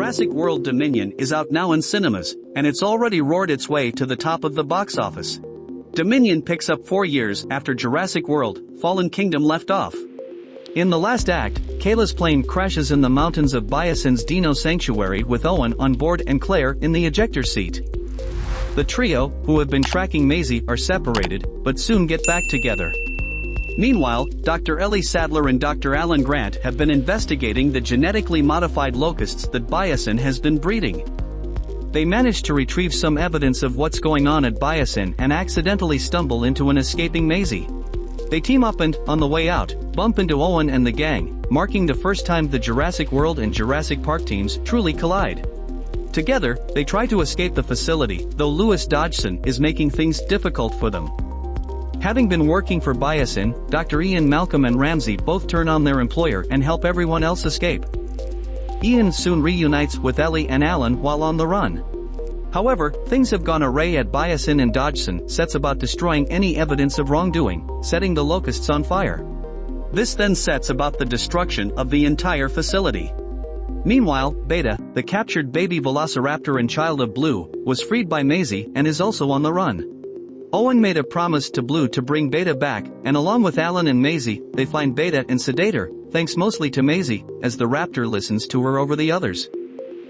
Jurassic World Dominion is out now in cinemas, and it's already roared its way to the top of the box office. Dominion picks up 4 years after Jurassic World: Fallen Kingdom left off. In the last act, Kayla's plane crashes in the mountains of Biosyn's Dino Sanctuary with Owen on board and Claire in the ejector seat. The trio, who have been tracking Maisie, are separated, but soon get back together. Meanwhile, Dr. Ellie Sadler and Dr. Alan Grant have been investigating the genetically modified locusts that Biosyn has been breeding. They manage to retrieve some evidence of what's going on at Biosyn and accidentally stumble into an escaping Maisie. They team up and, on the way out, bump into Owen and the gang, marking the first time the Jurassic World and Jurassic Park teams truly collide. Together, they try to escape the facility, though Lewis Dodgson is making things difficult for them. Having been working for Biosyn, Dr. Ian Malcolm and Ramsey both turn on their employer and help everyone else escape. Ian soon reunites with Ellie and Alan while on the run. However, things have gone awry at Biosyn and Dodgson sets about destroying any evidence of wrongdoing, setting the locusts on fire. This then sets about the destruction of the entire facility. Meanwhile, Beta, the captured baby velociraptor and child of Blue, was freed by Maisie and is also on the run. Owen made a promise to Blue to bring Beta back, and along with Alan and Maisie, they find Beta and sedate her, thanks mostly to Maisie, as the raptor listens to her over the others.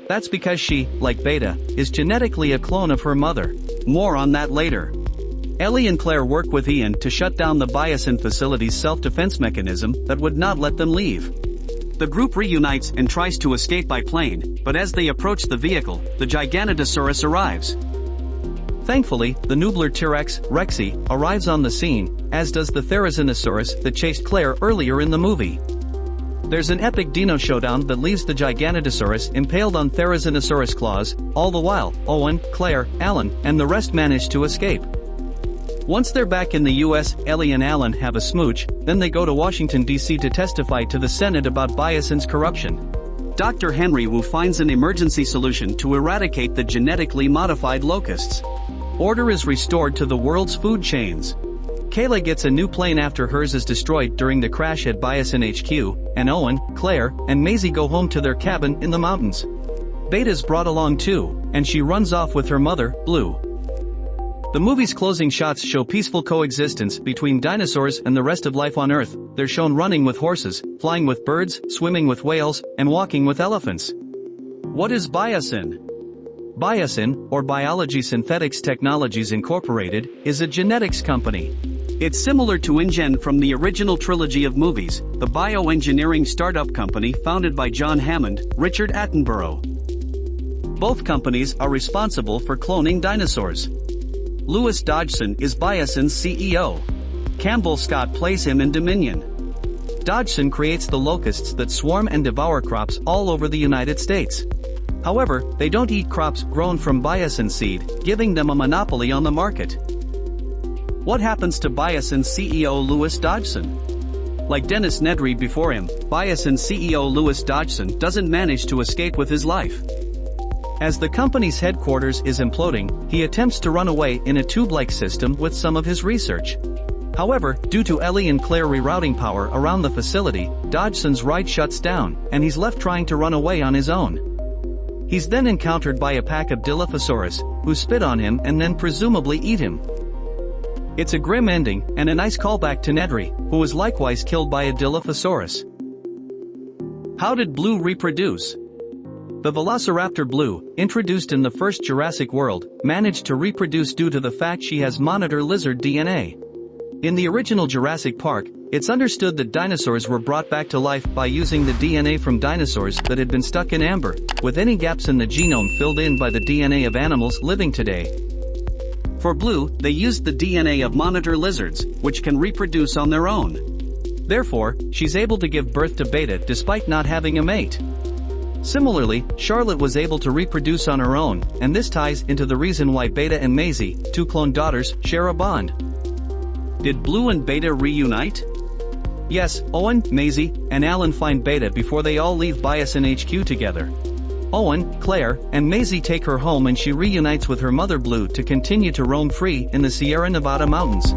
That's because she, like Beta, is genetically a clone of her mother. More on that later. Ellie and Claire work with Ian to shut down the Biosyn facility's self-defense mechanism that would not let them leave. The group reunites and tries to escape by plane, but as they approach the vehicle, the Giganotosaurus arrives. Thankfully, the Nublar T-Rex, Rexy, arrives on the scene, as does the Therizinosaurus that chased Claire earlier in the movie. There's an epic dino showdown that leaves the Giganotosaurus impaled on Therizinosaurus claws. All the while, Owen, Claire, Alan, and the rest manage to escape. Once they're back in the US, Ellie and Alan have a smooch, then they go to Washington, D.C. to testify to the Senate about Biosyn's corruption. Dr. Henry Wu finds an emergency solution to eradicate the genetically modified locusts. Order is restored to the world's food chains. Kayla gets a new plane after hers is destroyed during the crash at Biosyn HQ, and Owen, Claire, and Maisie go home to their cabin in the mountains. Beta's brought along too, and she runs off with her mother, Blue. The movie's closing shots show peaceful coexistence between dinosaurs and the rest of life on Earth. They're shown running with horses, flying with birds, swimming with whales, and walking with elephants. What is Biosyn? Biosyn, or Biology Synthetics Technologies Incorporated, is a genetics company. It's similar to InGen from the original trilogy of movies, the bioengineering startup company founded by John Hammond, Richard Attenborough. Both companies are responsible for cloning dinosaurs. Lewis Dodgson is Biosyn's CEO. Campbell Scott plays him in Dominion. Dodgson creates the locusts that swarm and devour crops all over the United States. However, they don't eat crops grown from Biosyn seed, giving them a monopoly on the market. What happens to Biosyn CEO Lewis Dodgson? Like Dennis Nedry before him, Biosyn CEO Lewis Dodgson doesn't manage to escape with his life. As the company's headquarters is imploding, he attempts to run away in a tube-like system with some of his research. However, due to Ellie and Claire rerouting power around the facility, Dodgson's ride shuts down, and he's left trying to run away on his own. He's then encountered by a pack of Dilophosaurus, who spit on him and then presumably eat him. It's a grim ending, and a nice callback to Nedry, who was likewise killed by a Dilophosaurus. How did Blue reproduce? The Velociraptor Blue, introduced in the first Jurassic World, managed to reproduce due to the fact she has monitor lizard DNA. In the original Jurassic Park, it's understood that dinosaurs were brought back to life by using the DNA from dinosaurs that had been stuck in amber, with any gaps in the genome filled in by the DNA of animals living today. For Blue, they used the DNA of monitor lizards, which can reproduce on their own. Therefore, she's able to give birth to Beta despite not having a mate. Similarly, Charlotte was able to reproduce on her own, and this ties into the reason why Beta and Maisie, two clone daughters, share a bond. Did Blue and Beta reunite? Yes, Owen, Maisie, and Alan find Beta before they all leave Biosyn HQ together. Owen, Claire, and Maisie take her home and she reunites with her mother Blue to continue to roam free in the Sierra Nevada mountains.